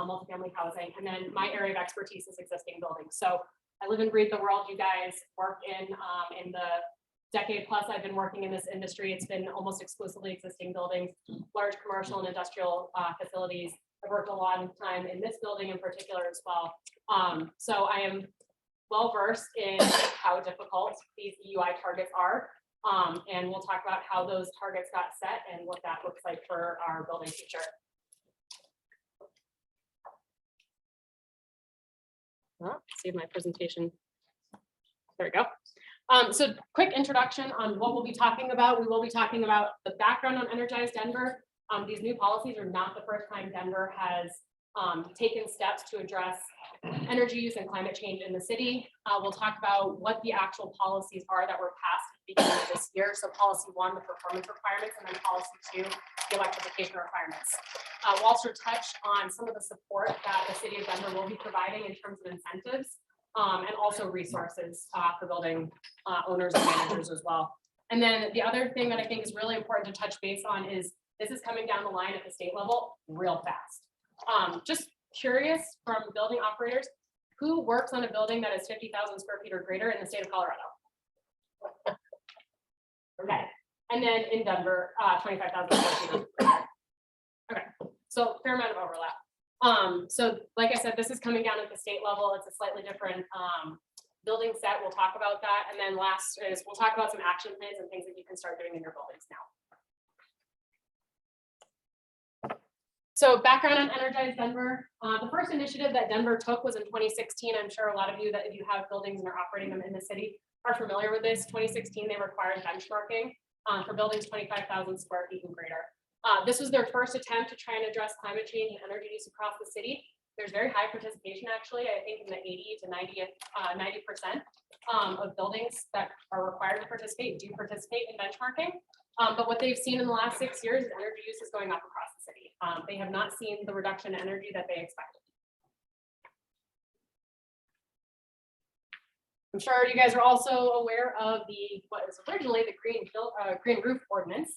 multifamily housing. And then my area of expertise is existing buildings. So I live and breathe the world you guys work in the decade plus I've been working in this industry. It's been almost exclusively existing buildings, large commercial and industrial facilities. I've worked a long time in this building in particular as well. So I am well versed in how difficult these EUI targets are. And we'll talk about how those targets got set and what that looks like for our building future. See my presentation. There we go. So quick introduction on what we'll be talking about. We will be talking about the background on Energize Denver. These new policies are not the first time Denver has taken steps to address energy use and climate change in the city. We'll talk about what the actual policies are that were passed at the beginning of this year. So policy 1, the performance requirements, and then policy 2, the electrification requirements. We'll also touch on some of the support that the city of Denver will be providing in terms of incentives and also resources for building owners and managers as well. And then the other thing that I think is really important to touch base on is this is coming down the line at the state level real fast. Just curious from building operators, who works on a building that is 50,000 square feet or greater in the state of Colorado? Okay, and then in Denver, 25,000 square feet or greater. Okay, so fair amount of overlap. So like I said, this is coming down at the state level. It's a slightly different building set. We'll talk about that. And then last is we'll talk about some action plans and things that you can start doing in your buildings now. So background on Energize Denver. The first initiative that Denver took was in 2016. I'm sure a lot of you that if you have buildings and are operating them in the city are familiar with this. 2016, they required benchmarking for buildings 25,000 square feet and greater. This was their first attempt to try and address climate change and energy use across the city. There's very high participation, actually. I think in the 80 to 90% of buildings that are required to participate do participate in benchmarking. But what they've seen in the last 6 years is energy use is going up across the city. They have not seen the reduction in energy that they expected. I'm sure you guys are also aware of what was originally the green roof ordinance,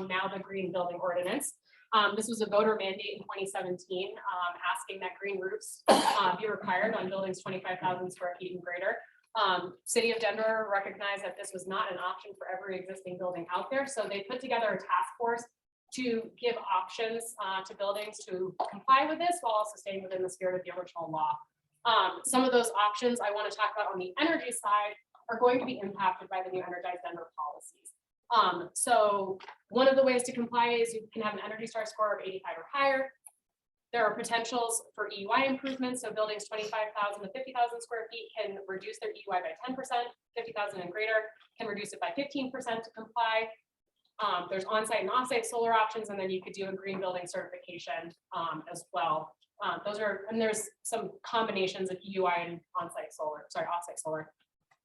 now the green building ordinance. This was a voter mandate in 2017, asking that green roofs be required on buildings 25,000 square feet and greater. City of Denver recognized that this was not an option for every existing building out there. So they put together a task force to give options to buildings to comply with this while also staying within the spirit of the original law. Some of those options I want to talk about on the energy side are going to be impacted by the new Energize Denver policies. So one of the ways to comply is you can have an Energy Star score of 85 or higher. There are potentials for EUI improvements. So buildings 25,000 to 50,000 square feet can reduce their EUI by 10%, 50,000 and greater can reduce it by 15% to comply. There's on-site and off-site solar options, and then you could do a green building certification as well. And there's some combinations of EUI and on-site solar, off-site solar.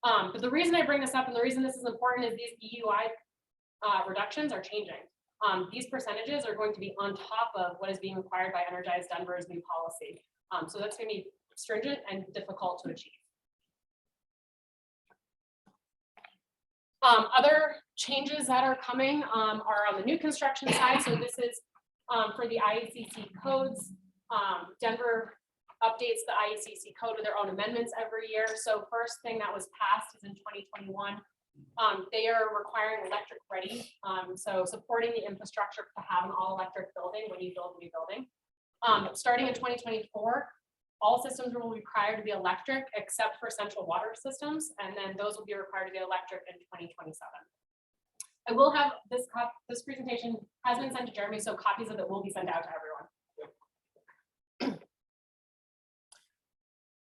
But the reason I bring this up and the reason this is important is these EUI reductions are changing. These percentages are going to be on top of what is being required by Energize Denver's new policy. So that's going to be stringent and difficult to achieve. Other changes that are coming are on the new construction side. So this is for the IECC codes. Denver updates the IECC code with their own amendments every year. So first thing that was passed is in 2021. They are requiring electric ready. So supporting the infrastructure to have an all electric building when you build a new building. Starting in 2024, all systems will be required to be electric except for central water systems. And then those will be required to be electric in 2027. I will have this presentation has been sent to Jeremy, so copies of it will be sent out to everyone.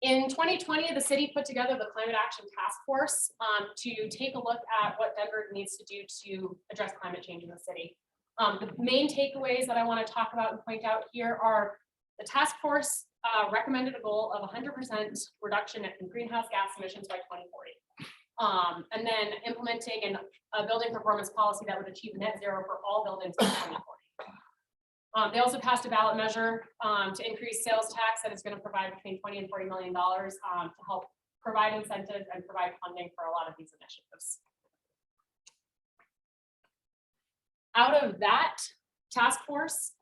In 2020, the city put together the Climate Action Task Force to take a look at what Denver needs to do to address climate change in the city. The main takeaways that I want to talk about and point out here are the task force recommended a goal of 100% reduction in greenhouse gas emissions by 2040. And then implementing a building performance policy that would achieve net zero for all buildings by 2040. They also passed a ballot measure to increase sales tax that is going to provide between $20 and $40 million to help provide incentives and provide funding for a lot of these initiatives. Out of that task force,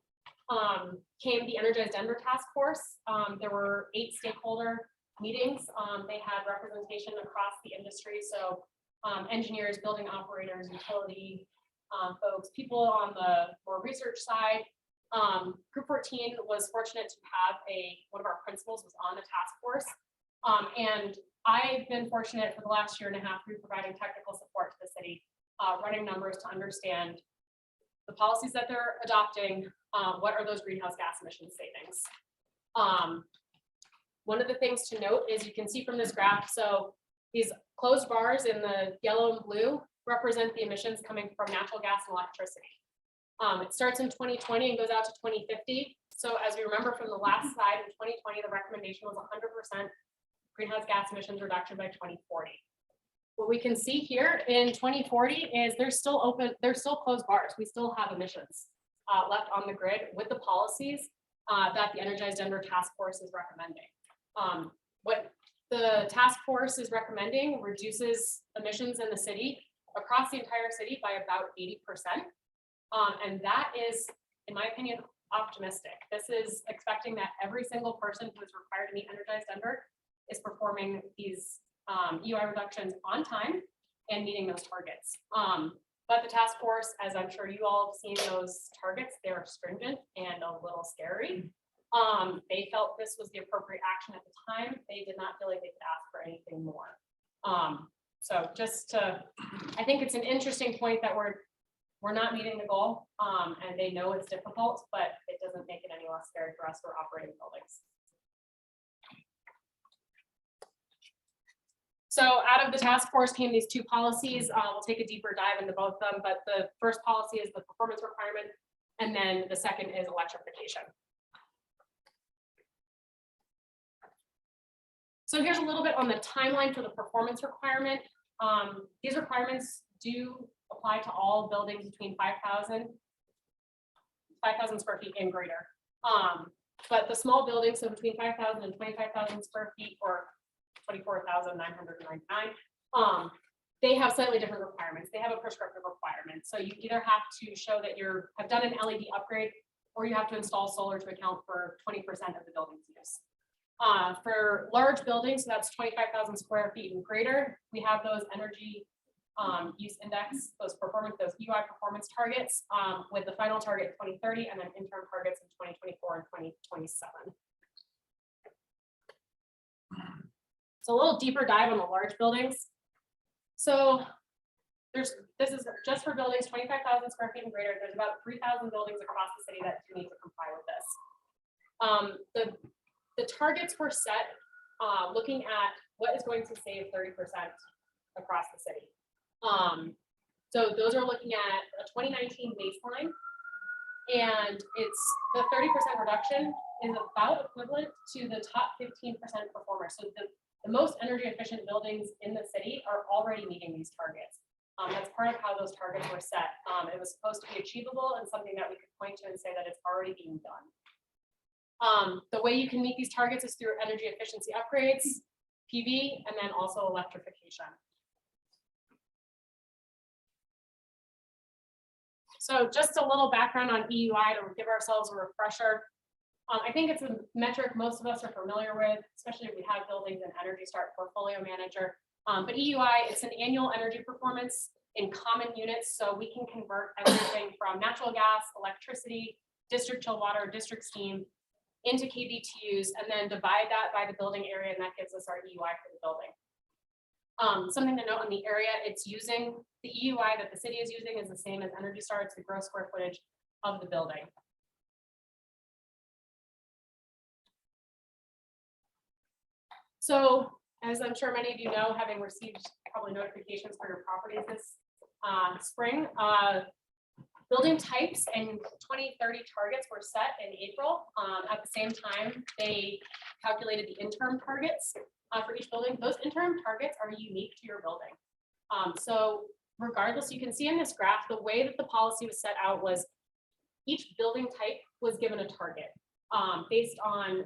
came the Energize Denver Task Force. There were 8 stakeholder meetings. They had representation across the industry. So engineers, building operators, utility folks, people on the more research side. Group 14 was fortunate to have one of our principals was on the task force. And I've been fortunate for the last year and a half through providing technical support to the city, running numbers to understand the policies that they're adopting. What are those greenhouse gas emission savings? One of the things to note is you can see from this graph, so these closed bars in the yellow and blue represent the emissions coming from natural gas and electricity. It starts in 2020 and goes out to 2050. So as we remember from the last slide, in 2020, the recommendation was 100% greenhouse gas emissions reduction by 2040. What we can see here in 2040 is there's still closed bars. We still have emissions left on the grid with the policies that the Energize Denver Task Force is recommending. What the task force is recommending reduces emissions in the city across the entire city by about 80%. And that is, in my opinion, optimistic. This is expecting that every single person who is required to meet Energize Denver is performing these EUI reductions on time and meeting those targets. But the task force, as I'm sure you all have seen those targets, they're stringent and a little scary. They felt this was the appropriate action at the time. They did not feel like they could ask for anything more. So just to, I think it's an interesting point that we're not meeting the goal, and they know it's difficult, but it doesn't make it any less scary for us. We're operating buildings. So out of the task force came these 2 policies. We'll take a deeper dive into both of them, but the first policy is the performance requirement, and then the second is electrification. So here's a little bit on the timeline for the performance requirement. These requirements do apply to all buildings between 5,000 square feet and greater. But the small buildings, so between 5,000 and 25,000 square feet, or 24,999, they have slightly different requirements. They have a prescriptive requirement. So you either have to show that you have done an LED upgrade, or you have to install solar to account for 20% of the building's use. For large buildings, so that's 25,000 square feet and greater, we have those energy use index, those EUI performance targets, with the final target 2030 and then interim targets in 2024 and 2027. So a little deeper dive on the large buildings. So this is just for buildings 25,000 square feet and greater. There's about 3,000 buildings across the city that do need to comply with this. The targets were set looking at what is going to save 30% across the city. So those are looking at a 2019 baseline, and it's the 30% reduction is about equivalent to the top 15% performers. So the most energy efficient buildings in the city are already meeting these targets. That's part of how those targets were set. It was supposed to be achievable and something that we could point to and say that it's already being done. The way you can meet these targets is through energy efficiency upgrades, PV, and then also electrification. So just a little background on EUI to give ourselves a refresher. I think it's a metric most of us are familiar with, especially if we have buildings in Energy Start Portfolio Manager. But EUI, it's an annual energy performance in common units, so we can convert everything from natural gas, electricity, district chilled water, district steam into kBTUs, and then divide that by the building area, and that gives us our EUI for the building. Something to note on the area it's using, the EUI that the city is using is the same as Energy Star. It's the gross square footage of the building. So, as I'm sure many of you know, having received probably notifications for your properties this spring, building types and 2030 targets were set in April. At the same time, they calculated the interim targets for each building. Those interim targets are unique to your building. So regardless, you can see in this graph, the way that the policy was set out was each building type was given a target based on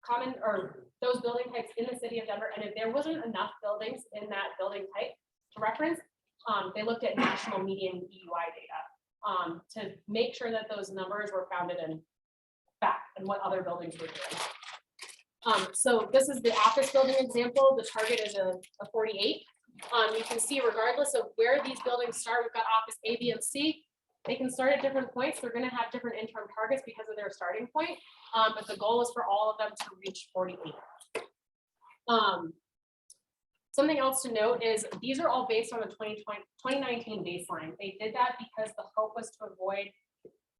common or those building types in the city of Denver. And if there wasn't enough buildings in that building type to reference, they looked at national median EUI data. to make sure that those numbers were founded in fact and what other buildings were doing. So this is the office building example. The target is a 48. You can see regardless of where these buildings start, we've got office A, B, and C. They can start at different points. They're going to have different interim targets because of their starting point. But the goal is for all of them to reach 48. Something else to note is these are all based on the 2019 baseline. They did that because the hope was to avoid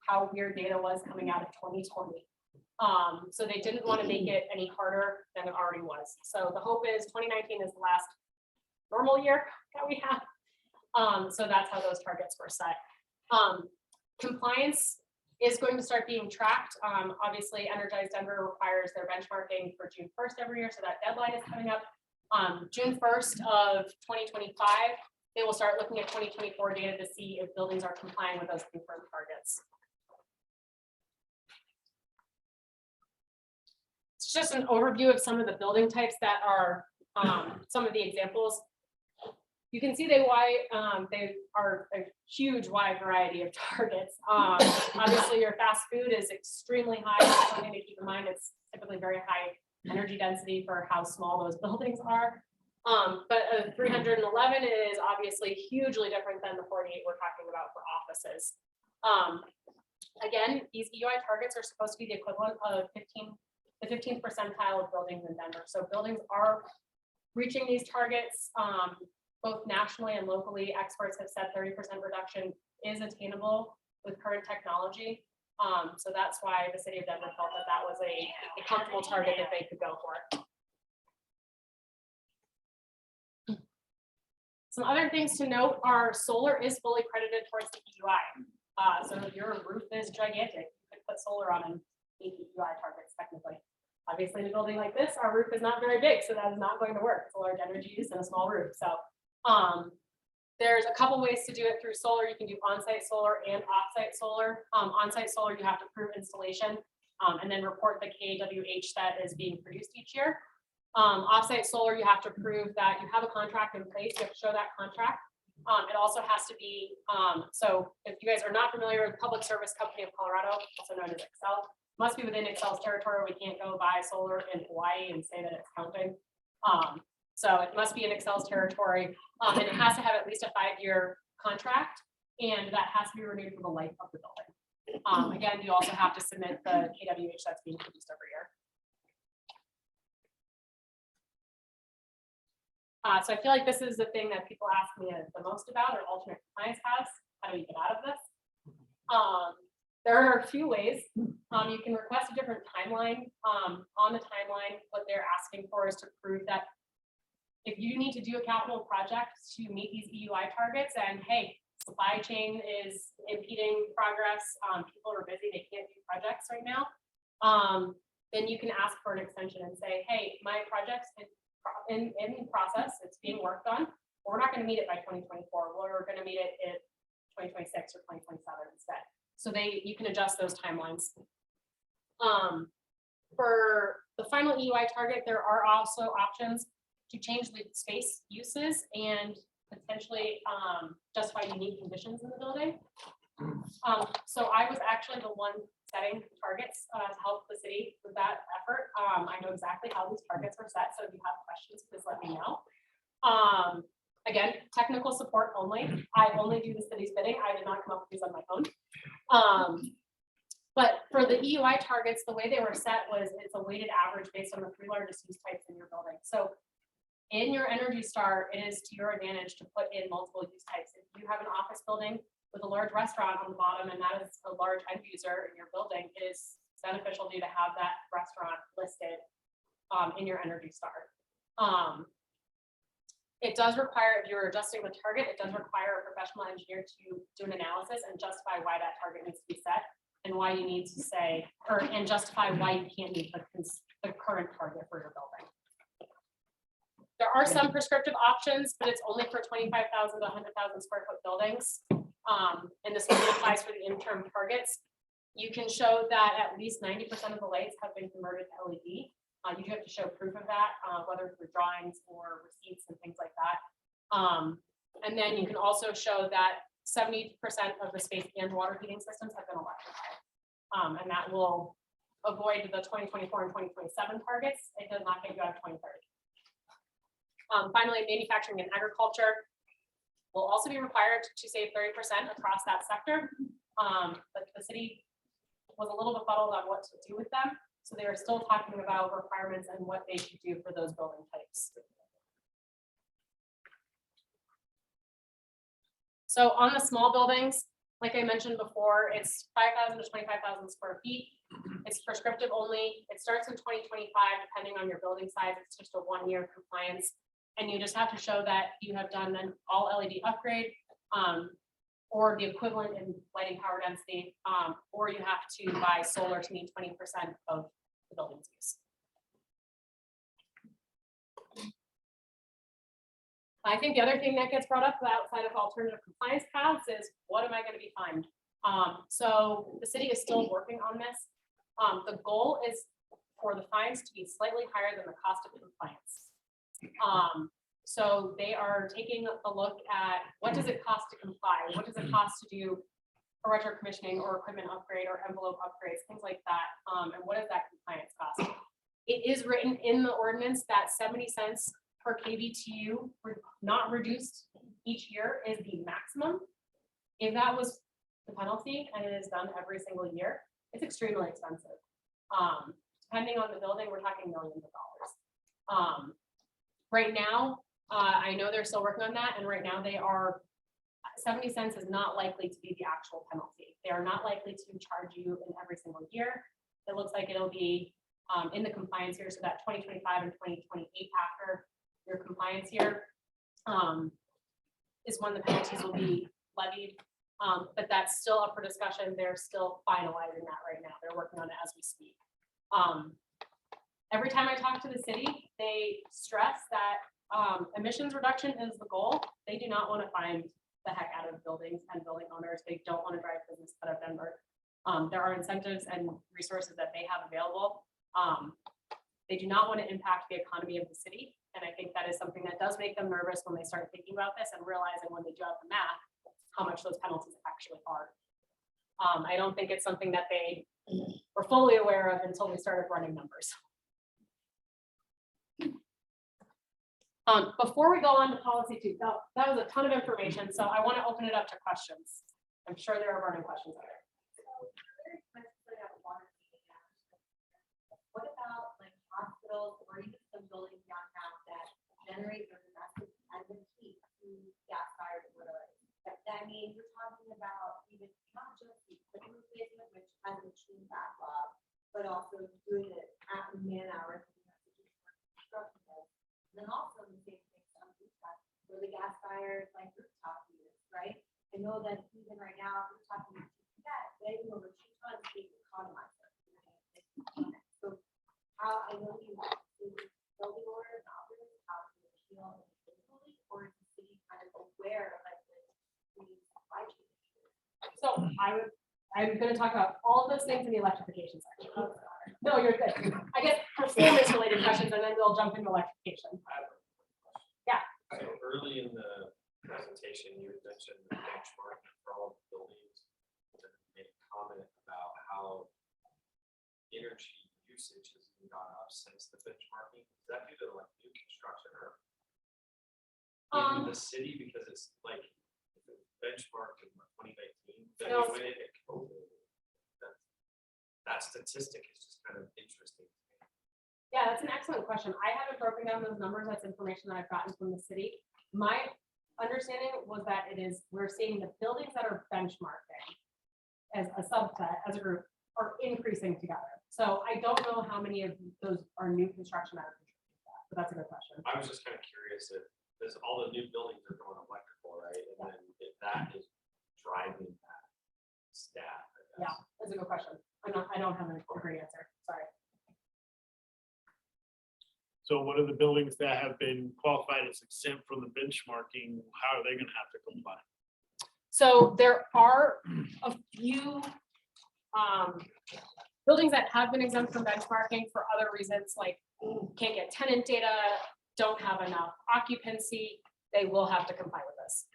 how weird data was coming out of 2020. So they didn't want to make it any harder than it already was. So the hope is 2019 is the last normal year that we have. So that's how those targets were set. Compliance is going to start being tracked. Obviously, Energize Denver requires their benchmarking for June 1st every year, so that deadline is coming up. June 1st of 2025, they will start looking at 2024 data to see if buildings are complying with those confirmed targets. It's just an overview of some of the building types that are some of the examples. You can see they are a huge wide variety of targets. Obviously, your fast food is extremely high. Something to keep in mind, it's typically very high energy density for how small those buildings are. But a 311 is obviously hugely different than the 48 we're talking about for offices. Again, these EUI targets are supposed to be the equivalent of the 15th percentile of buildings in Denver. So buildings are reaching these targets. Both nationally and locally, experts have said 30% reduction is attainable with current technology. So that's why the city of Denver felt that that was a comfortable target that they could go for. Some other things to note are solar is fully credited towards the EUI. So if your roof is gigantic, you could put solar on and meet the EUI targets technically. Obviously, in a building like this, our roof is not very big, so that is not going to work. It's a large energy use and a small roof. So there's a couple ways to do it through solar. You can do on-site solar and off-site solar. On-site solar, you have to prove installation and then report the kWh that is being produced each year. Off-site solar, you have to prove that you have a contract in place. You have to show that contract. It also has to be, so if you guys are not familiar with Public Service Company of Colorado, also known as Excel, must be within Excel's territory. We can't go buy solar in Hawaii and say that it's counting. So it must be in Excel's territory, and it has to have at least a 5-year contract, and that has to be renewed for the life of the building. Again, you also have to submit the kWh that's being produced every year. So I feel like this is the thing that people ask me the most about, or alternate compliance has. How do we get out of this? There are a few ways. You can request a different timeline. On the timeline, what they're asking for is to prove that if you need to do a capital project to meet these EUI targets, and hey, supply chain is impeding progress, people are busy, they can't do projects right now, then you can ask for an extension and say, hey, my project's in process, it's being worked on. We're not going to meet it by 2024. We're going to meet it in 2026 or 2027 instead. So you can adjust those timelines. For the final EUI target, there are also options to change the space uses and potentially justify unique conditions in the building. So I was actually the one setting targets to help the city with that effort. I know exactly how these targets were set, so if you have questions, please let me know. Again, technical support only. I only do the city's bidding. I did not come up with these on my own. But for the EUI targets, the way they were set was it's a weighted average based on the 3 largest use types in your building. So in your Energy Star, it is to your advantage to put in multiple use types. If you have an office building with a large restaurant on the bottom, and that is a large end user in your building, it is beneficial to you to have that restaurant listed in your Energy Star. It does require, if you're adjusting the target, it does require a professional engineer to do an analysis and justify why that target needs to be set and why you need to say, and justify why you can't meet the current target for your building. There are some prescriptive options, but it's only for 25,000 to 100,000 square foot buildings. And this only applies for the interim targets. You can show that at least 90% of the lights have been converted to LED. You do have to show proof of that, whether through drawings or receipts and things like that. And then you can also show that 70% of the space and water heating systems have been electrified. And that will avoid the 2024 and 2027 targets. It does not get you out of 2030. Finally, manufacturing and agriculture will also be required to save 30% across that sector. But the city was a little befuddled on what to do with them. So they are still talking about requirements and what they should do for those building types. So on the small buildings, like I mentioned before, it's 5,000 to 25,000 square feet. It's prescriptive only. It starts in 2025, depending on your building size. It's just a 1-year compliance. And you just have to show that you have done an all LED upgrade or the equivalent in lighting power density, or you have to buy solar to meet 20% of the building's use. I think the other thing that gets brought up outside of alternative compliance paths is, what am I going to be fined? So the city is still working on this. The goal is for the fines to be slightly higher than the cost of compliance. So they are taking a look at, what does it cost to comply? What does it cost to do a retro commissioning or equipment upgrade or envelope upgrades, things like that? And what does that compliance cost? It is written in the ordinance that 70 cents per kBTU, not reduced each year, is the maximum. If that was the penalty and it is done every single year, it's extremely expensive. Depending on the building, we're talking millions of dollars. Right now, I know they're still working on that, and right now they are 70 cents is not likely to be the actual penalty. They are not likely to charge you in every single year. It looks like it'll be in the compliance year, so that 2025 and 2028 after your compliance year is when the penalties will be levied. But that's still up for discussion. They're still finalizing that right now. They're working on it as we speak. Every time I talk to the city, they stress that emissions reduction is the goal. They do not want to find the heck out of buildings and building owners. They don't want to drive business out of Denver. There are incentives and resources that they have available. They do not want to impact the economy of the city. And I think that is something that does make them nervous when they start thinking about this and realizing when they do out the math, how much those penalties actually are. I don't think it's something that they were fully aware of until we started running numbers. Before we go on to policy 2, that was a ton of information, so I want to open it up to questions. I'm sure there are burning questions out there. What about like hospitals or even some buildings downtown that generate their domestic and the heat through gas fired or whatever? That means we're talking about even not just the equipment replacement, which has a machine backlog, but also doing it at man hours. And then also the same thing on rooftops, where the gas fired like rooftop units, right? I know that even right now, we're talking about they can over 2 tons of economizer. So how I know you building order and operators, how to appeal individually, or is the city kind of aware of like the supply chain issues? So I'm going to talk about all of those things in the electrification section. No, you're good. I guess performance related questions, and then we'll jump into electrification. Yeah. So early in the presentation, you had mentioned the benchmark for all of the buildings, and made a comment about how energy usage has gone up since the benchmarking. Is that due to like new construction or in the city? Because it's like benchmarked in 2019, then No. we went into COVID. That statistic is just kind of interesting. Yeah, that's an excellent question. I haven't broken down those numbers. That's information that I've gotten from the city. My understanding was that we're seeing the buildings that are benchmarking as a subset, as a group, are increasing together. So I don't know how many of those are new construction that are contributing to that, but that's a good question. I was just kind of curious if there's all the new buildings are going electrical, right? And then if that is driving that stat. I guess. Yeah, that's a good question. I don't have a great answer. Sorry. So what are the buildings that have been qualified as exempt from the benchmarking? How are they going to have to comply? So there are a few buildings that have been exempt from benchmarking for other reasons, like can't get tenant data, don't have enough occupancy. They will have to comply with this.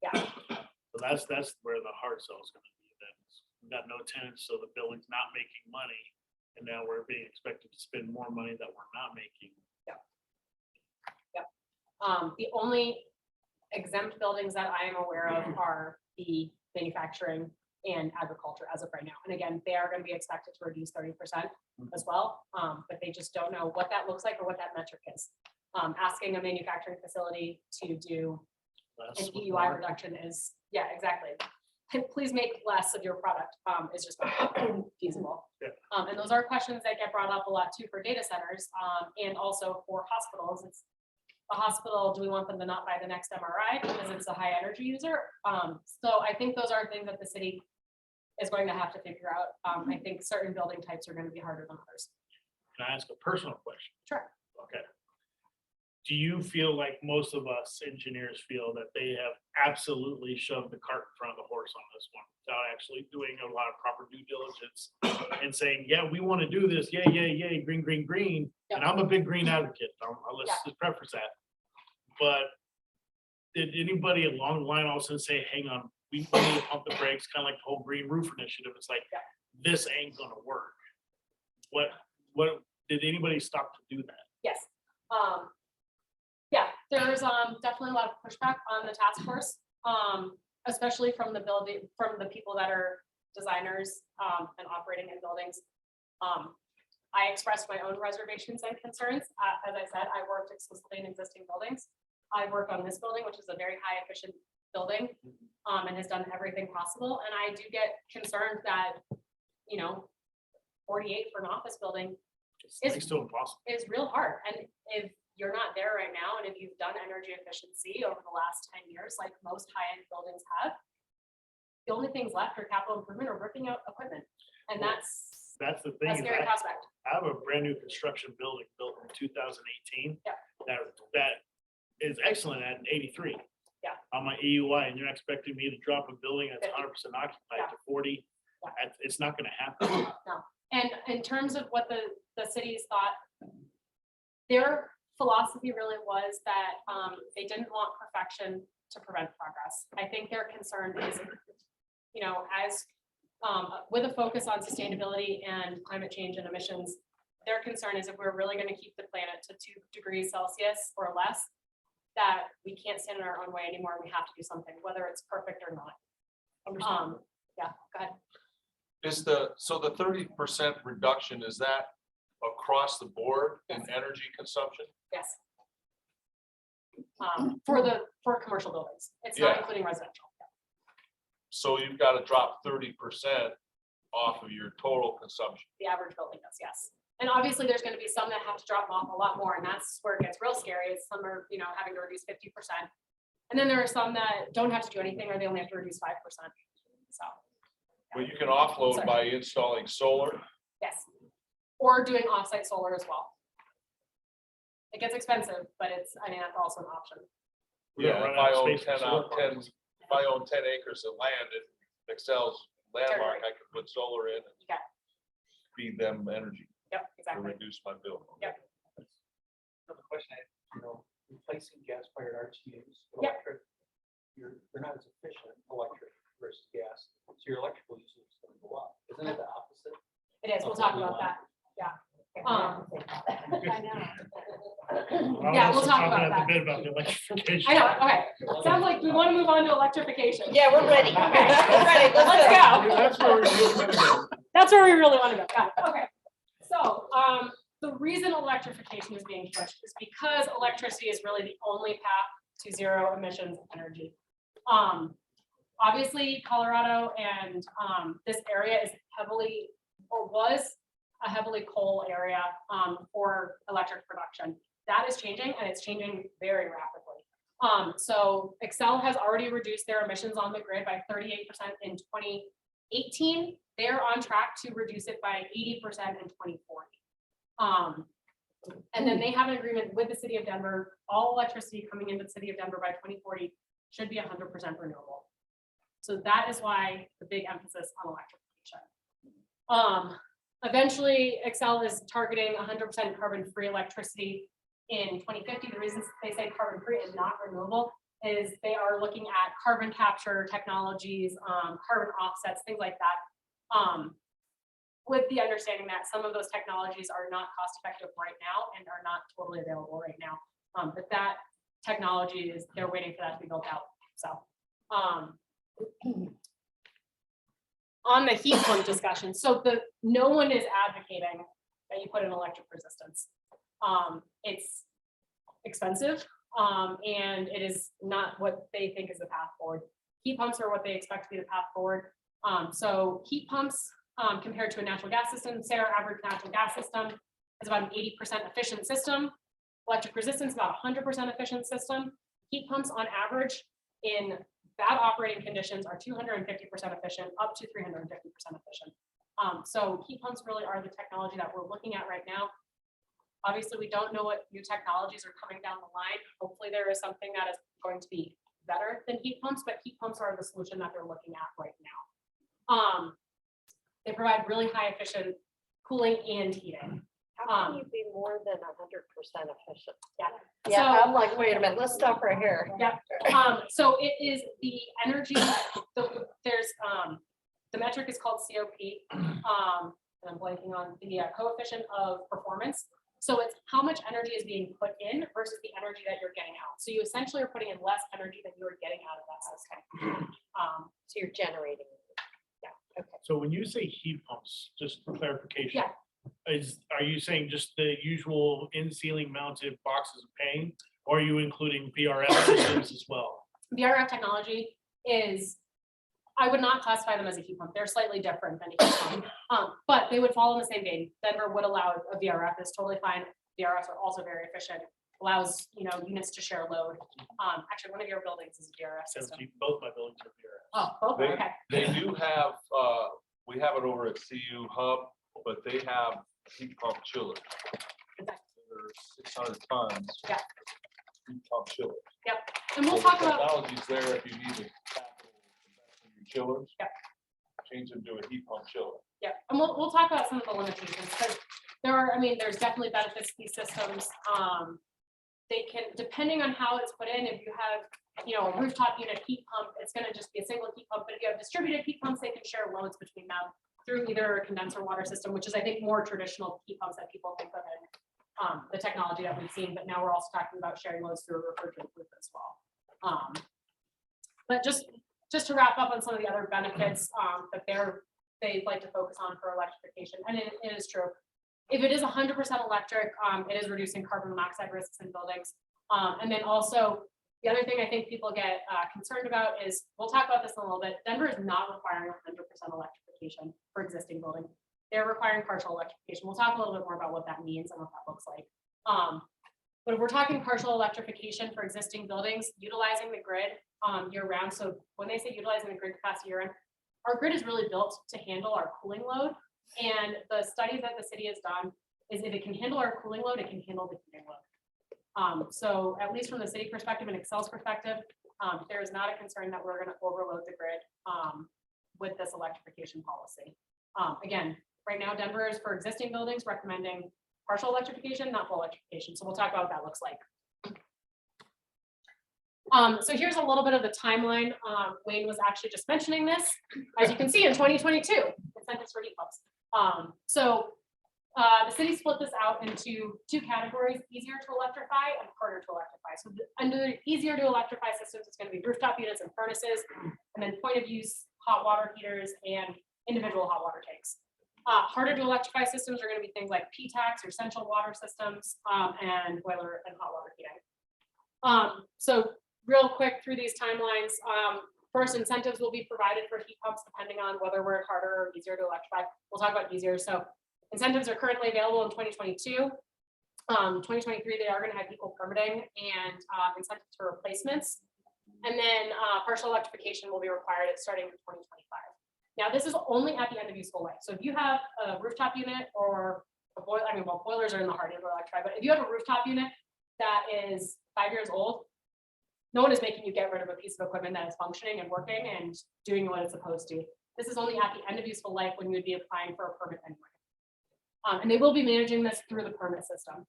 Yeah. So that's where the hard sell is gonna be then. We've got no tenants, so the building's not making money. And now we're being expected to spend more money that we're not making. The only exempt buildings that I am aware of are the manufacturing and agriculture as of right now. And again, they are gonna be expected to reduce 30% as well. But they just don't know what that looks like or what that metric is. Asking a manufacturing facility to do That's an what EUI we're- reduction is, yeah, exactly. Please make less of your product, is just not feasible. Yeah. And those are questions that get brought up a lot too for data centers, and also for hospitals. It's a hospital, do we want them to not buy the next MRI because it's a high energy user? So I think those are things that the city is going to have to figure out. I think certain building types are going to be harder than others. Can I ask a personal question? Sure. Okay. Do you feel like most of us engineers feel that they have absolutely shoved the cart in front of the horse on this one without actually doing a lot of proper due diligence and saying, yeah, we want to do this, yay, green, green, green. And I'm a big green advocate. Let's Yeah. just preface that. But did anybody along the line also say, hang on, we need to pump the brakes, kind of like the whole green roof initiative? It's like, Yeah. this ain't gonna work. What, did anybody stop to do that? Yes. Yeah, there's definitely a lot of pushback on the task force, especially from the people that are designers and operating in buildings. I expressed my own reservations and concerns. As I said, I worked exclusively in existing buildings. I work on this building, which is a very high efficient building, and has done everything possible. And I do get concerned that, 48 for an office building It's next to impossible. is real hard. And if you're not there right now, and if you've done energy efficiency over the last 10 years, like most high-end buildings have, the only things left are capital improvement or ripping out equipment. And that's That's the a thing. is scary prospect. I have a brand new construction building built in 2018. Yeah. That is excellent at 83. Yeah. On my EUI, and you're expecting me to drop a building that's 50. 100% occupied Yeah. to 40. Yeah. It's not gonna happen. And in terms of what the cities thought, their philosophy really was that they didn't want perfection to prevent progress. I think their concern is, as with a focus on sustainability and climate change and emissions, their concern is if we're really going to keep the planet to 2 degrees Celsius or less, that we can't stand in our own way anymore. We have to do something, whether it's perfect or not. Yeah, go ahead. So the 30% reduction, is that across the board in energy consumption? Yes. For commercial buildings, it's not Yeah. including residential. So you've got to drop 30% off of your total consumption. The average building does, yes. And obviously, there's going to be some that have to drop off a lot more, and that's where it gets real scary. Is some are, having to reduce 50%, and then there are some that don't have to do anything, or they only have to reduce 5%. So, Well, you can offload Sorry. by installing solar. yes, or doing offsite solar as well. It gets expensive, but that's also an option. We're gonna Yeah, run if out I of own space for 10 solar out 10, farms. if I own 10 acres of land in Excel's landmark, Territory. I can put solar in and Okay. feed them energy Yep, to exactly. reduce my bill. Yep. Another question, replacing gas-fired RTUs, with Yep. electric, they're not as efficient, electric versus gas, so your electrical usage is gonna go up. Isn't it the opposite? It is. We'll of talk what we about that. want? Yeah. I know. Yeah, we'll Also talk talking about at that. the bit about the electrification. I know. Okay. Sounds like we want to move on to electrification. Yeah, we're ready. Okay. We're ready. Let's go. That's where we really wanna go. That's where we really want to go. Got it. Okay. So, the reason electrification is being pushed is because electricity is really the only path to zero emissions energy. Obviously, Colorado and this area is heavily, or was a heavily coal area for electric production. That is changing, and it's changing very rapidly. So Excel has already reduced their emissions on the grid by 38% in 2018. They're on track to reduce it by 80% in 2040. And then they have an agreement with the city of Denver. All electricity coming into the city of Denver by 2040 should be 100% renewable. So that is why the big emphasis on electrification. Eventually, Excel is targeting 100% carbon-free electricity in 2050. The reason they say carbon-free and not renewable is they are looking at carbon capture technologies, carbon offsets, things like that. With the understanding that some of those technologies are not cost effective right now and are not totally available right now. But that technology is, they're waiting for that to be built out. So on the heat pump discussion, so no one is advocating that you put in electric resistance. It's expensive, and it is not what they think is the path forward. Heat pumps are what they expect to be the path forward. So heat pumps, compared to a natural gas system, say our average natural gas system is about an 80% efficient system. Electric resistance, about 100% efficient system. Heat pumps on average in bad operating conditions are 250% efficient, up to 350% efficient. So heat pumps really are the technology that we're looking at right now. Obviously, we don't know what new technologies are coming down the line. Hopefully there is something that is going to be better than heat pumps, but heat pumps are the solution that they're looking at right now. They provide really high efficient cooling and heating. How can you be more than 100% efficient? Yeah. Yeah, So- I'm like, wait a minute, let's stop right here. Yeah. So it is the energy, there's, the metric is called COP. And I'm blanking on the coefficient of performance. So it's how much energy is being put in versus the energy that you're getting out. So you essentially are putting in less energy than you are getting out of that system. So you're generating. So when you say heat pumps, just for clarification. Yeah. Are you saying just the usual in-ceiling mounted boxes of paint? Or are you including VRF systems as well? VRF technology is, I would not classify them as a heat pump. They're slightly different than a heat pump, but they would fall in the same vein. Denver would allow a VRF. It's totally fine. VRFs are also very efficient. Allows, units to share load. Actually, one of your buildings is a VRF system. Both my buildings are VRF. Oh, both, They- okay. They do have, we have it over at CU Hub, but they have heat pump chillers. Okay. They're 600 tons. Yeah. Heat pump chillers. And we'll So the talk about, Technology's there if you need to tackle your chillers. Yep. Change them to a heat pump chiller. yeah, and we'll talk about some of the limitations, because there's definitely benefits to these systems. They can, depending on how it's put in, if you have, a rooftop unit heat pump, it's gonna just be a single heat pump, but if you have distributed heat pumps, they can share loads between them through either a condenser water system, which is, I think, more traditional heat pumps that people think of in the technology that we've seen, but now we're also talking about sharing loads through a refrigerant loop as well. But just to wrap up on some of the other benefits that they'd like to focus on for electrification, and it is true. If it is 100% electric, it is reducing carbon monoxide risks in buildings. And then also, the other thing I think people get concerned about is, we'll talk about this in a little bit, Denver is not requiring 100% electrification for existing buildings. They're requiring partial electrification. We'll talk a little bit more about what that means and what that looks like. But if we're talking partial electrification for existing buildings, utilizing the grid year round. So when they say utilizing the grid capacity year round, our grid is really built to handle our cooling load. And the study that the city has done is, if it can handle our cooling load, it can handle the heating load. So at least from the city perspective and Excel's perspective, there is not a concern that we're going to overload the grid with this electrification policy. Again, right now, Denver is, for existing buildings, recommending partial electrification, not full electrification. So we'll talk about what that looks like. So here's a little bit of the timeline. Wayne was actually just mentioning this. As you can see, in 2022, incentives for heat pumps. The city split this out into two categories: easier to electrify and harder to electrify. So under the easier to electrify systems, it's going to be rooftop units and furnaces, and then point of use hot water heaters and individual hot water tanks. Harder to electrify systems are going to be things like PTACs or central water systems, and boiler and hot water heating. So real quick through these timelines, first, incentives will be provided for heat pumps depending on whether we're harder or easier to electrify. We'll talk about easier. So incentives are currently available in 2022. 2023, they are going to have equal permitting and incentives for replacements. And then partial electrification will be required starting in 2025. Now, this is only at the end of useful life. So if you have a rooftop unit or a boiler, boilers are in the harder to electrify, but if you have a rooftop unit that is 5 years old, no one is making you get rid of a piece of equipment that is functioning and working and doing what it's supposed to. This is only at the end of useful life when you would be applying for a permit anyway. And they will be managing this through the permit system.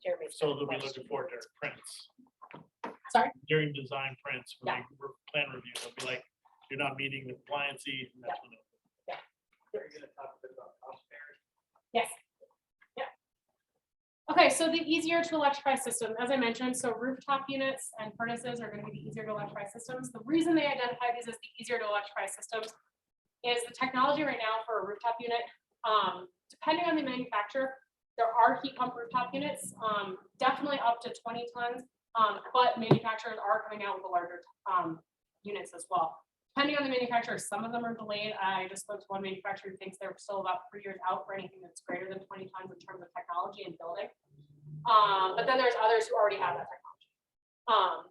Jeremy. So they'll be looking for their prints. Sorry? During design prints, for Yeah. like plan review, they'll be like, you're not meeting the compliancy. And that's when it- Are you gonna talk a bit about cost parity? Yes. Yeah. Okay, so the easier to electrify system, as I mentioned, so rooftop units and furnaces are gonna be the easier to electrify systems. The reason they identify these as the easier to electrify systems is the technology right now for a rooftop unit, depending on the manufacturer, there are heat pump rooftop units, definitely up to 20 tons, but manufacturers are coming out with the larger units as well. Depending on the manufacturer, some of them are delayed. I just spoke to one manufacturer who thinks they're still about 3 years out for anything that's greater than 20 tons in terms of technology and building. But then there's others who already have that technology.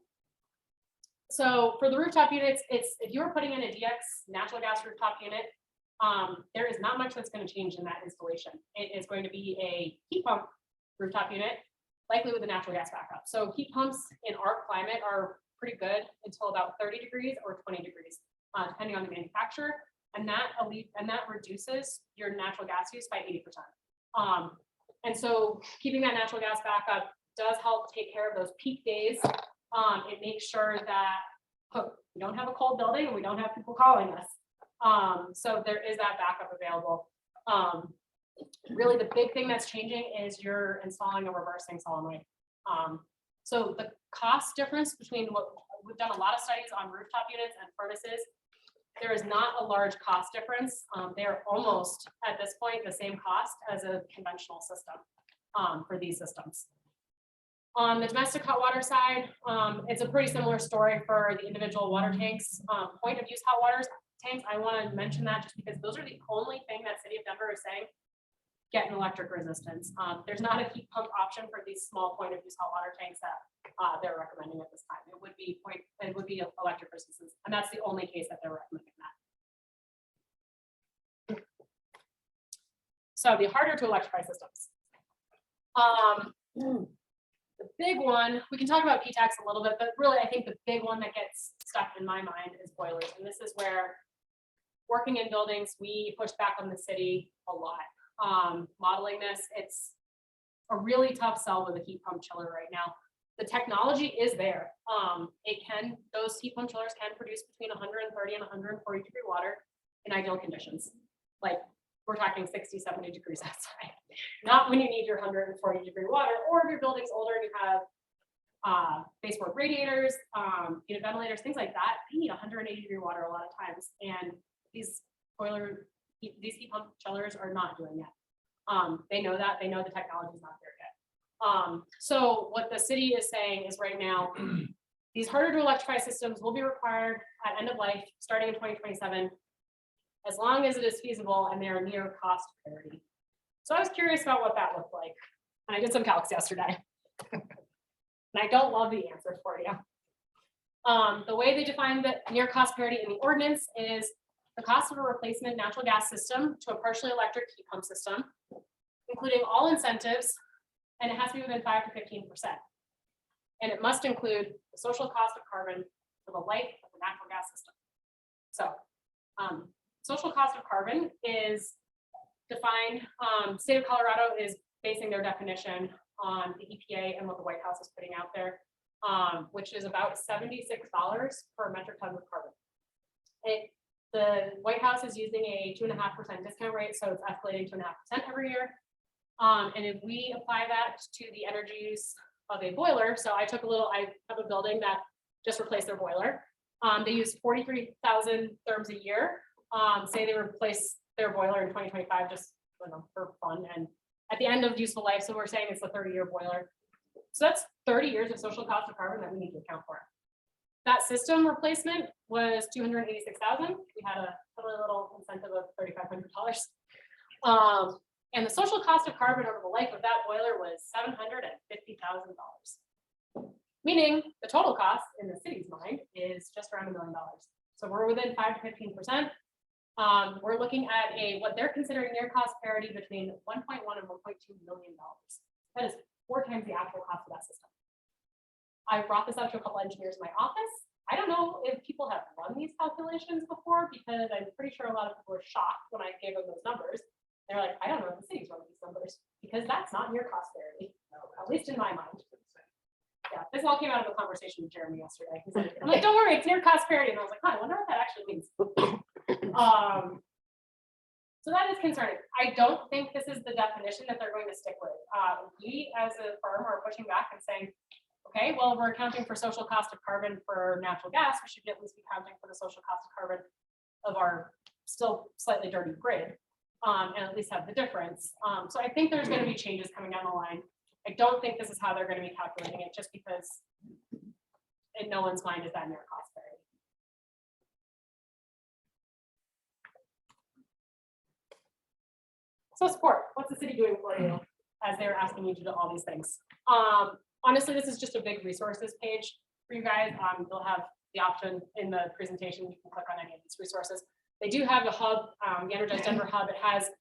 So for the rooftop units, it's if you were putting in a DX natural gas rooftop unit, there is not much that's going to change in that installation. It is going to be a heat pump rooftop unit, likely with a natural gas backup. So heat pumps in our climate are pretty good until about 30 degrees or 20 degrees, depending on the manufacturer. And that reduces your natural gas use by 80%. And so keeping that natural gas backup does help take care of those peak days. It makes sure that we don't have a cold building and we don't have people calling us. So there is that backup available. Really the big thing that's changing is you're installing a reversing solenoid. So the cost difference between what we've done a lot of studies on rooftop units and furnaces, there is not a large cost difference. They're almost at this point the same cost as a conventional system for these systems. On the domestic hot water side, it's a pretty similar story for the individual water tanks. Point of use hot water tanks, I want to mention that just because those are the only thing that City of Denver is saying get an electric resistance. There's not a heat pump option for these small point of use hot water tanks that they're recommending at this time. It would be electric resistance, and that's the only case that they're recommending that. So the harder to electrify systems. The big one, we can talk about PTAX a little bit, but really I think the big one that gets stuck in my mind is boilers. And this is where working in buildings, we push back on the city a lot. Modeling this, it's a really tough sell with a heat pump chiller right now. The technology is there. Those heat pump chillers can produce between 130 and 140 degree water in ideal conditions. Like we're talking 60, 70 degrees outside. Not when you need your 140 degree water, or if your building's older and you have baseboard radiators, unit ventilators, things like that. They need 180 degree water a lot of times. And these heat pump chillers are not doing that. They know that, they know the technology is not there yet. So what the city is saying is right now, these harder to electrify systems will be required at end of life, starting in 2027, as long as it is feasible and they are near cost parity. So I was curious about what that looked like. And I did some calcs yesterday. And I don't love the answers for you. The way they define the near cost parity in the ordinance is the cost of a replacement natural gas system to a partially electric heat pump system, including all incentives, and it has to be within 5 to 15%. And it must include the social cost of carbon for the life of the natural gas system. So social cost of carbon is defined, state of Colorado is basing their definition on the EPA and what the White House is putting out there, which is about $76 per metric ton of carbon. The White House is using a 2.5% discount rate, so it's escalating 2.5% every year. And if we apply that to the energy use of a boiler, so I have a building that just replaced their boiler. They use 43,000 therms a year. Say they replace their boiler in 2025, just for fun. And at the end of useful life, so we're saying it's a 30-year boiler. So that's 30 years of social cost of carbon that we need to account for. That system replacement was $286,000. We had a totally little incentive of $3,500. And the social cost of carbon over the life of that boiler was $750,000. Meaning the total cost in the city's mind is just around $1 million. So we're within 5 to 15%. We're looking at what they're considering near cost parity between 1.1 and $1.2 million. That is 4 times the actual cost of that system. I brought this up to a couple engineers in my office. I don't know if people have run these calculations before, because I'm pretty sure a lot of people were shocked when I gave them those numbers. They're like, I don't know if the city's run these numbers, because that's not near cost parity, at least in my mind. Yeah, this all came out of a conversation with Jeremy yesterday. He's like, I'm like, don't worry, it's near cost parity. And I was like, huh, I wonder what that actually means. So that is concerning. I don't think this is the definition that they're going to stick with. We as a firm are pushing back and saying, okay, well, we're accounting for social cost of carbon for natural gas. We should at least be counting for the social cost of carbon of our still slightly dirty grid, and at least have the difference. So I think there's going to be changes coming down the line. I don't think this is how they're going to be calculating it, just because in no one's mind is that near cost parity. So support, what's the city doing for you as they're asking you to do all these things? Honestly, this is just a big resources page for you guys. You'll have the option in the presentation. You can click on any of these resources. They do have a hub, the Energize Denver hub. It has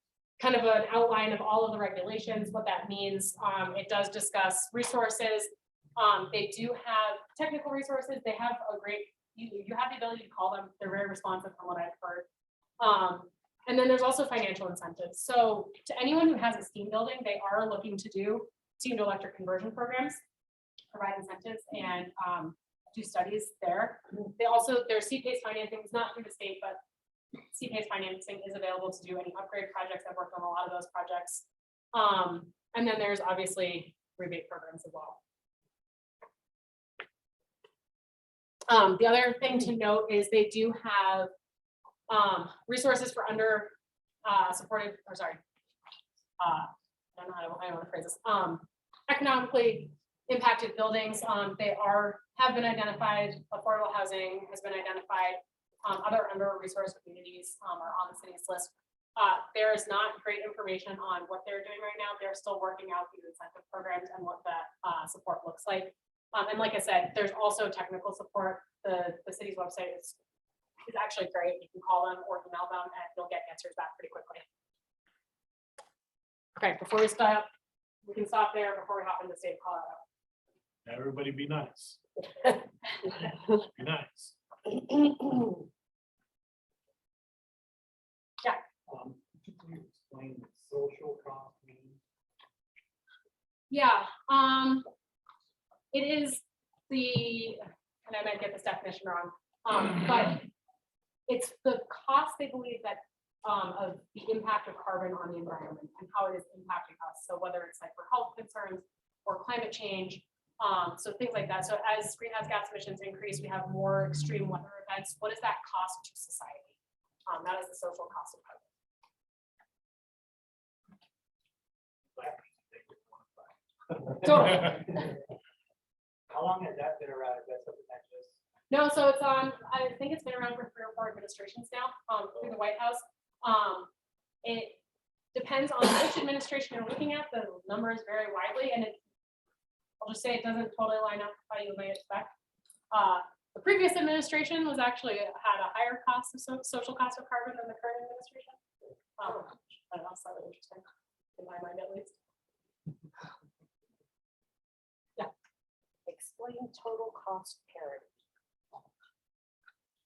kind of an outline of all of the regulations, what that means. It does discuss resources. They do have technical resources. They have a great, you have the ability to call them. They're very responsive from what I've heard. And then there's also financial incentives. So to anyone who has a steam building, they are looking to do steam to electric conversion programs, provide incentives and do studies there. They also, their CPACE financing is not through the state, but CPACE financing is available to do any upgrade projects. I've worked on a lot of those projects. And then there's obviously rebate programs as well. The other thing to note is they do have resources for under supported, or sorry, I don't know how to phrase this, economically impacted buildings. They have been identified, affordable housing has been identified, other under-resourced communities are on the city's list. There is not great information on what they're doing right now. They're still working out these incentive programs and what that support looks like. And like I said, there's also technical support. The city's website is actually great. You can call them or email them and you'll get answers back pretty quickly. Okay, before we stop, we can stop there before we hop into the state of Colorado. Everybody be nice. Be nice. Could you explain what social cost means? Yeah, it is the, and I might get this definition wrong, but it's the cost they believe that of the impact of carbon on the environment and how it is impacting us. So whether it's like for health concerns or climate change, so things like that. So as greenhouse gas emissions increase, we have more extreme weather events. What does that cost to society? That is the social cost of carbon. Totally. How long has that been around? Is that something that just? No, so it's on, I think it's been around for 3 or 4 administrations now, through the White House. It depends on which administration you're looking at. The numbers vary widely, and I'll just say it doesn't totally line up how you may expect. The previous administration was actually had a higher cost of social cost of carbon than the current administration. I don't know, slightly interesting in my mind at least. Explain total cost parity.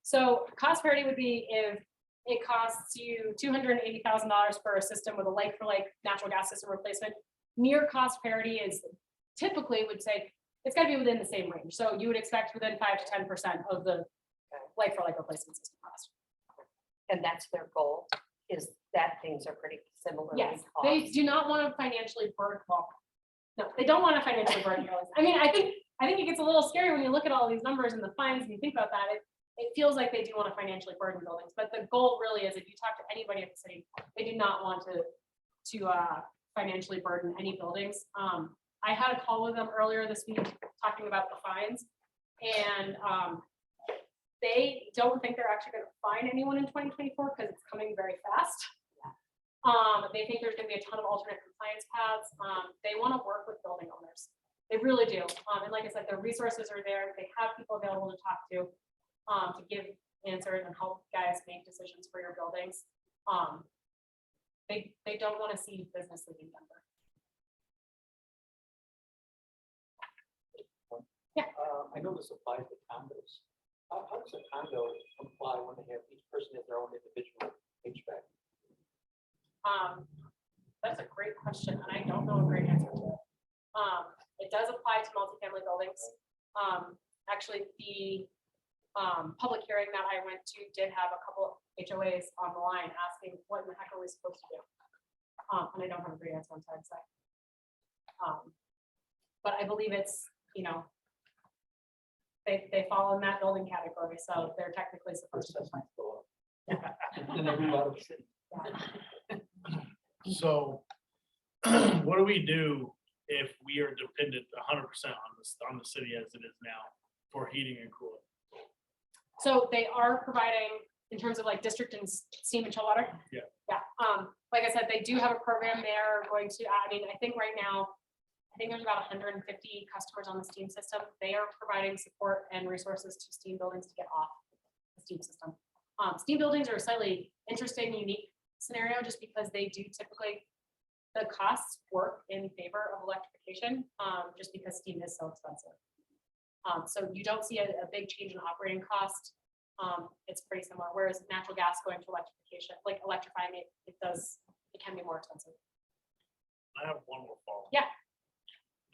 So cost parity would be if it costs you $280,000 for a system with a like-for-like natural gas system replacement. Near cost parity is typically would say it's got to be within the same range. So you would expect within 5 to 10% of the like-for-like replacement system cost. And that's their goal, is that things are pretty similar. Yes, they do not want to financially burden. Well, no, they don't want to financially burden your lives. I mean, I think it gets a little scary when you look at all these numbers and the fines and you think about that. It feels like they do want to financially burden buildings, but the goal really is, if you talk to anybody at the city, they do not want to financially burden any buildings. I had a call with them earlier this week talking about the fines, and they don't think they're actually going to fine anyone in 2024 because it's coming very fast. They think there's going to be a ton of alternate compliance paths. They want to work with building owners. They really do. And like I said, the resources are there. They have people available to talk to give answers and help guys make decisions for your buildings. They don't want to see business leaving Denver. Yeah. I know this applies to condos. How does a condo comply when they have each person has their own individual HVAC? That's a great question, and I don't know a great answer to it. It does apply to multifamily buildings. Actually, the public hearing that I went to did have a couple of HOAs on the line asking what in the heck are we supposed to do? And I don't have a great answer, I'm sorry to say. But I believe it's, you know, they fall in that building category, so they're technically supposed to. And they move out of the city. So what do we do if we are dependent 100% on the city as it is now for heating and cooling? So they are providing, in terms of like district and steam and chill water? Yeah. Yeah, like I said, they do have a program they're going to, I mean, I think right now, I think there's about 150 customers on the steam system. They are providing support and resources to steam buildings to get off the steam system. Steam buildings are a slightly interesting, unique scenario just because they do typically, the costs work in favor of electrification, just because steam is so expensive. So you don't see a big change in operating cost. It's pretty similar, whereas natural gas going to electrification, like electrifying it, it can be more expensive. I have one more follow. Yeah.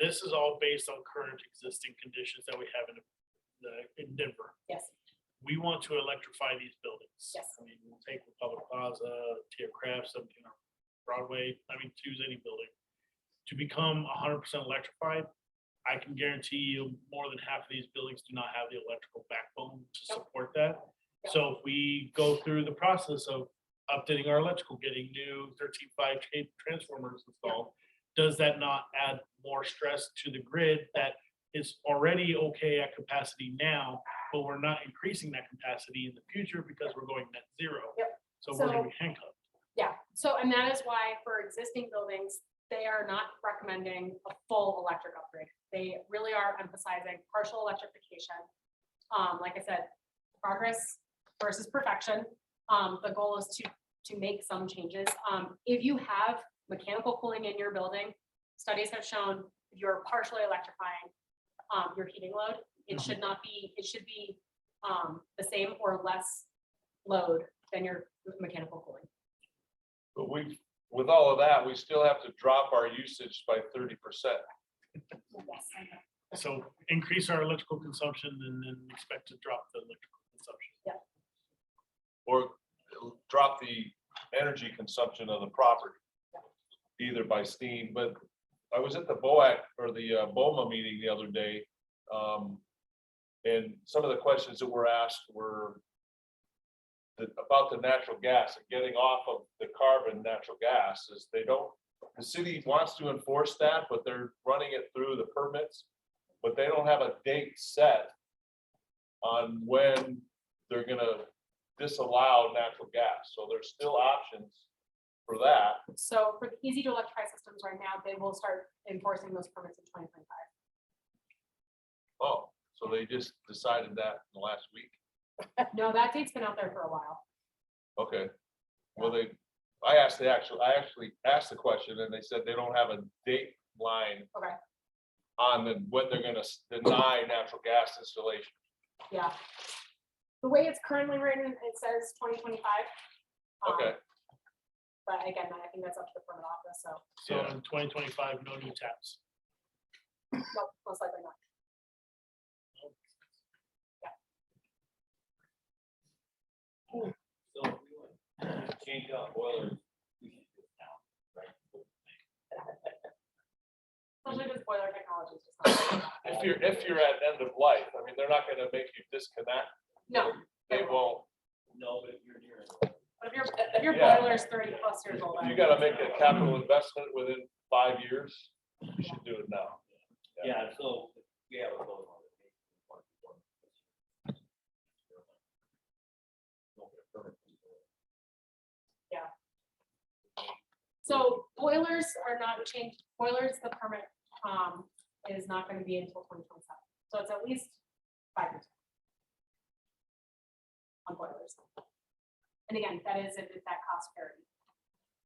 This is all based on current existing conditions that we have in Denver. Yes, We want to electrify these buildings. Yes. I mean, we'll take Republic Plaza, Tier Craft, 17 Broadway, I mean, choose any building. To become 100% electrified, I can guarantee you more than half of these buildings do not have the electrical backbone to Nope. support that. Yep. So if we go through the process of updating our electrical, getting new 13.5 transformers installed, does that not add more stress to the grid that is already okay at capacity now, but we're not increasing that capacity in the future because we're going net zero? Yep. So we're gonna So- be handcuffed. yeah. So, and that is why for existing buildings, they are not recommending a full electric upgrade. They really are emphasizing partial electrification. Like I said, progress versus perfection. The goal is to make some changes. If you have mechanical cooling in your building, studies have shown if you're partially electrifying your heating load, it should not be, it should be the same or less load than your mechanical cooling. But with all of that, we still have to drop our usage by 30%. Yes. So increase our electrical consumption and then expect to drop the electrical consumption. Or drop the energy consumption of the property. Either by steam, but I was at the BOAC or the BOMA meeting the other day. And some of the questions that were asked were about the natural gas and getting off of the carbon natural gas is the city wants to enforce that, but they're running it through the permits. But they don't have a date set on when they're gonna disallow natural gas. So there's still options for that. So for the easy to electrify systems right now, they will start enforcing those permits in 2025. Oh, so they just decided that in the last week? No, that date's been out there for a while. Okay. Well, I actually asked the question and they said they don't have a date line Okay, on when they're gonna deny natural gas installation. yeah. The way it's currently written, it says 2025. Okay, But again, I think that's up to the permit office, so So Yeah. in 2025, no new taps. no, most likely not. So if we want to change out boilers, we should do it now, right? Especially this boiler technology is just not. if you're at end of life, I mean, they're not gonna make you disconnect. No, They won't. No, but if you're near it. but if your Yeah. boiler is 30+ years old. You gotta make a capital investment within 5 years. You should do it now. Yeah, so we have a vote on it. So boilers are not changed, boilers, the permit is not gonna be until 2027, so it's at least 5 years. On boilers. And again, that is if it's that cost parity.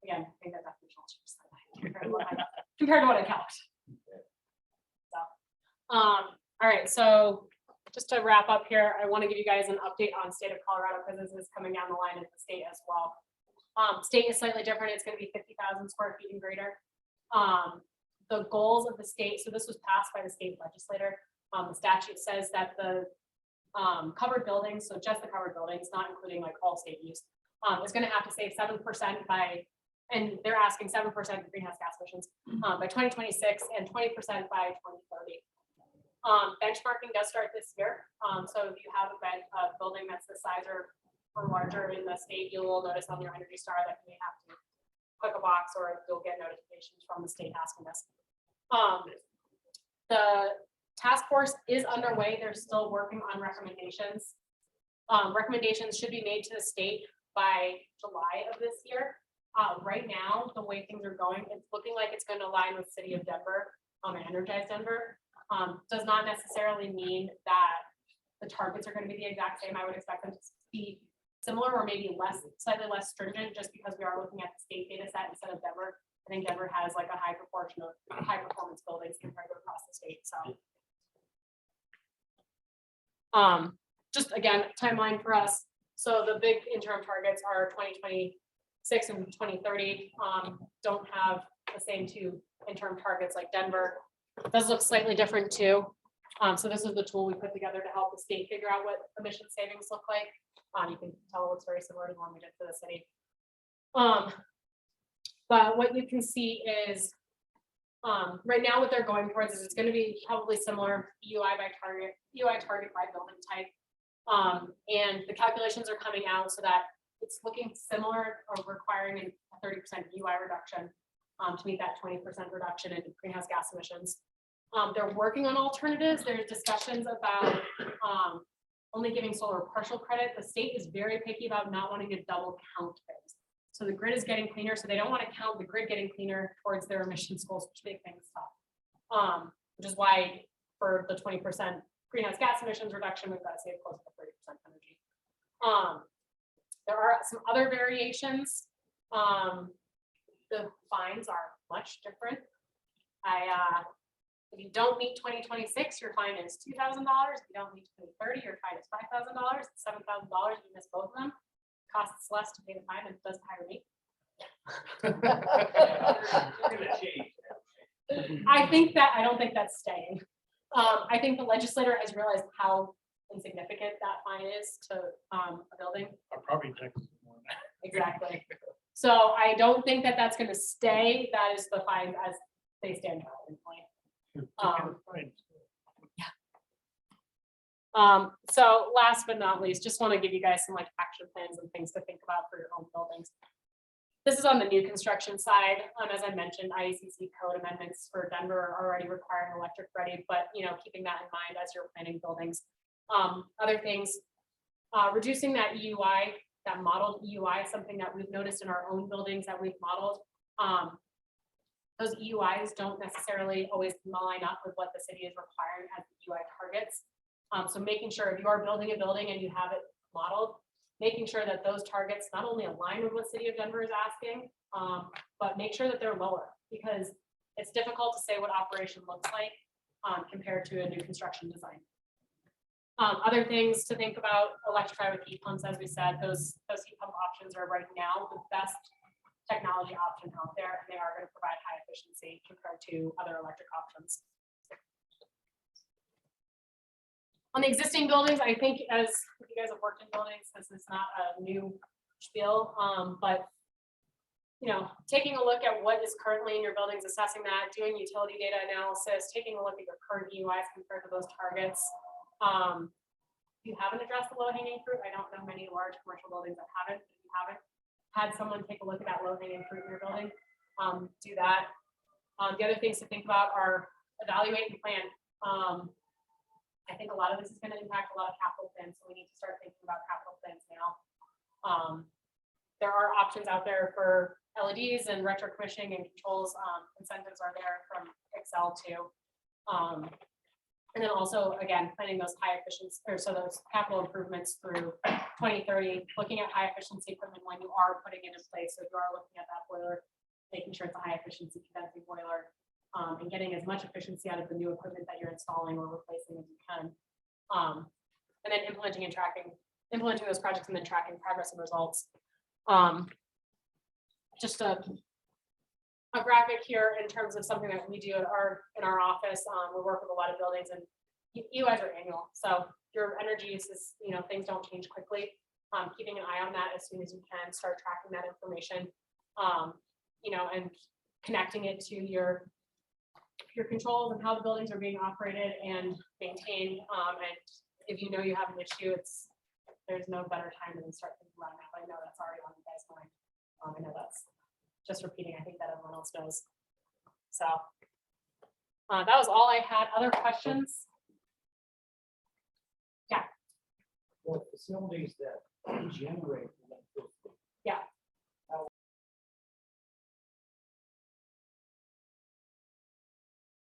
Again, I think that definitional changes compared to what I calculated. So, all right, so just to wrap up here, I want to give you guys an update on state of Colorado because this is coming down the line in the state as well. State is slightly different. It's going to be 50,000 square feet and greater. The goals of the state, so this was passed by the state legislator. The statute says that the covered buildings, so just the covered buildings, not including like all state use, is gonna have to save 7% by, and they're asking 7% greenhouse gas emissions by 2026 and 20% by 2030. Benchmarking does start this year. So if you have a building that's the size or larger in the state, you will notice on your Energy Star that you may have to click a box or you'll get notifications from the state asking us. The task force is underway. They're still working on recommendations. Recommendations should be made to the state by July of this year. Right now, the way things are going, it's looking like it's going to align with City of Denver, and Energize Denver. Does not necessarily mean that the targets are going to be the exact same. I would expect them to be similar or maybe slightly less stringent, just because we are looking at the state data set instead of Denver. I think Denver has like a high proportion of high performance buildings compared to across the state. So, just again, timeline for us. So the big interim targets are 2026 and 2030. Don't have the same two interim targets like Denver. It does look slightly different too. So this is the tool we put together to help the state figure out what emission savings look like. You can tell it looks very similar to the one we did for the city. But what you can see is right now what they're going towards is it's going to be probably similar UI target by building type. And the calculations are coming out so that it's looking similar or requiring a 30% UI reduction to meet that 20% reduction in greenhouse gas emissions. They're working on alternatives. There's discussions about only giving solar partial credit. The state is very picky about not wanting to double count things. So the grid is getting cleaner, so they don't want to count the grid getting cleaner towards their emissions goals, which make things tough. Which is why for the 20% greenhouse gas emissions reduction, we've got to save close to 30% energy. There are some other variations. The fines are much different. If you don't meet 2026, your fine is $2,000. If you don't meet 2030, your fine is $5,000. It's $7,000 if you miss both of them. Costs less to pay the fine and it doesn't hire me. You're gonna change. I don't think that's staying. I think the legislator has realized how insignificant that fine is to a building. Our property taxes are more than that. Exactly. So I don't think that that's going to stay. That is the fine as they stand currently. So last but not least, just want to give you guys some like action plans and things to think about for your own buildings. This is on the new construction side. As I mentioned, IECC code amendments for Denver are already requiring electric ready, but keeping that in mind as you're planning buildings. Other things, reducing that EUI, that modeled EUI, something that we've noticed in our own buildings that we've modeled. Those EUIs don't necessarily always line up with what the city is requiring as the EUI targets. So making sure if you are building a building and you have it modeled, making sure that those targets not only align with what City of Denver is asking, but make sure that they're lower, because it's difficult to say what operation looks like compared to a new construction design. Other things to think about, electrify with heat pumps, as we said, those heat pump options are right now the best technology option out there, and they are going to provide high efficiency compared to other electric options. On the existing buildings, I think as you guys have worked in buildings, this is not a new spiel, but taking a look at what is currently in your buildings, assessing that, doing utility data analysis, taking a look at your current EUIs compared to those targets. If you haven't addressed the low-hanging fruit, I don't know many large commercial buildings that haven't. If you haven't had someone take a look at that low-hanging fruit in your building, do that. The other things to think about are evaluate and plan. I think a lot of this is going to impact a lot of capital plans, so we need to start thinking about capital plans now. There are options out there for LEDs and retro commissioning and controls. Incentives are there from Excel too. And then also, again, planning those high efficiency, so those capital improvements through 2030, looking at high efficiency equipment when you are putting it in place. So if you are looking at that boiler, making sure it's a high efficiency condensing boiler, and getting as much efficiency out of the new equipment that you're installing or replacing as you can. And then implementing those projects and then tracking progress and results. Just a graphic here in terms of something that we do in our office. We work with a lot of buildings, and you guys are annual, so your energy use is, things don't change quickly. Keeping an eye on that as soon as you can, start tracking that information. And connecting it to your controls and how the buildings are being operated and maintained. And if you know you have an issue, there's no better time than to start thinking about it. I know that's already on you guys' mind. I know that's just repeating, I think that everyone else knows. So that was all I had. Other questions? Well, facilities that each